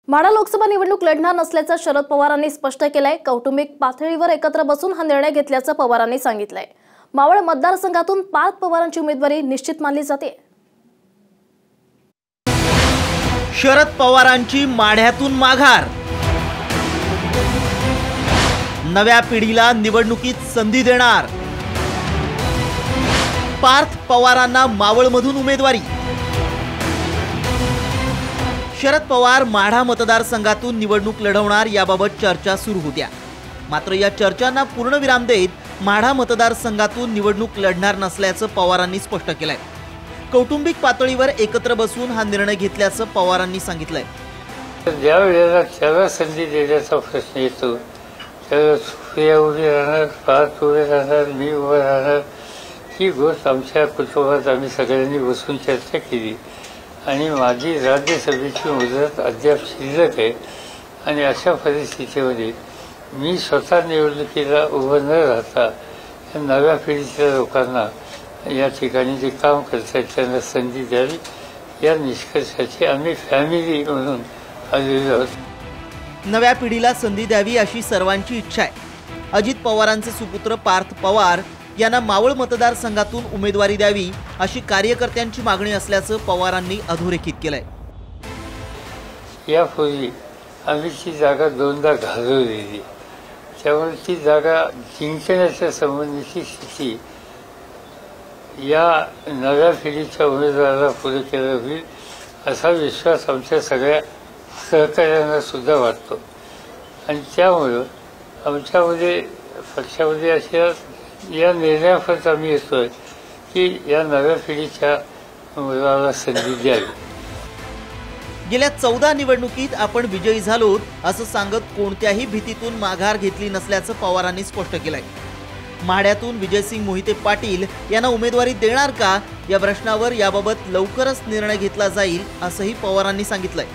माढा लोकसभा निवडणूक लढणार नसल्याचं शरद पवारांनी स्पष्ट केलंय। कौटुंबिक पातळीवर एकत्र बसून हा निर्णय घेतल्याचं पवारांनी सांगितलंय। मावळ मतदारसंघातून पार्थ पवारांची उमेदवारी निश्चित मानली जाते। शरद पवारांची माढ्यातून माघार, नव्या पिढीला निवडणुकीत संधी देणार। पार्थ पवारांना मावळमधून उमेदवारी। शरद पवार माढा मतदारसंघातून निवडणूक लढवणार याबाबत चर्चा सुरू होत्या। मात्र या चर्चांना पूर्णविराम देत माढा मतदारसंघातून निवडणूक लढणार नसल्याचं पवारांनी स्पष्ट केलंय। कौटुंबिक पातळीवर एकत्र बसून हा निर्णय घेतल्याचं पवारांनी सांगितलंय। ज्या वेळेला त्याला संधी देण्याचा प्रश्न येतो त्याला सुप्रिया उभी राहणार, पार्थ उभे राहणार, मी उभं राहणार, ही गोष्ट आमच्या कुटुंबात आम्ही सगळ्यांनी बसून चर्चा केली आणि माझी राज्यसभेची मुदत अद्याप शिल्लक आहे आणि अशा परिस्थितीमध्ये मी स्वतः निवडणुकीला उभं न राहता या नव्या पिढीच्या लोकांना या ठिकाणी जे काम करतात त्यांना संधी द्यावी या निष्कर्षाची आम्ही फॅमिली म्हणून आलेलो आहोत। नव्या पिढीला संधी द्यावी अशी सर्वांची इच्छा आहे। अजित पवारांचे सुपुत्र पार्थ पवार यांना मावळ मतदारसंघातून उमेदवारी द्यावी अशी कार्यकर्त्यांची मागणी असल्याचं पवारांनी अधोरेखित केलंय। यापूर्वी आम्ही ती जागा दोनदा घालवलेली, त्यामुळे ती जागा जिंकण्याच्या संबंधीची स्थिती या नव्या पिढीच्या उमेदवाराला पुढे केलं होईल असा विश्वास आमच्या सगळ्या सहकार्यांना सुद्धा वाटतो आणि त्यामुळं आमच्यामध्ये पक्षामध्ये अशा या निर्णयापर्यंत आम्ही येतोय की या नव्या पिढीच्या उमेदवाराला संधी द्यावी। गेल्या 14 निवडणुकीत आपण विजयी झालो असं सांगत कोणत्याही भीतीतून माघार घेतली नसल्याचं पवारांनी स्पष्ट केलंय। माढ्यातून विजयसिंग मोहिते पाटील यांना उमेदवारी देणार का या प्रश्नावर याबाबत लवकरच निर्णय घेतला जाईल असंही पवारांनी सांगितलंय।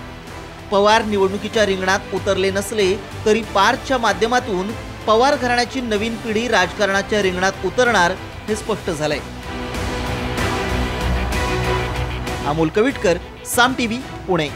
पवार निवडणुकीच्या रिंगणात उतरले नसले तरी पार्थच्या माध्यमातून पवार घराण्याची नवीन पिढी राजकारणाच्या रिंगणात उतरणार हे स्पष्ट झालंय। अमोल कविटकर, साम टीव्ही, पुणे।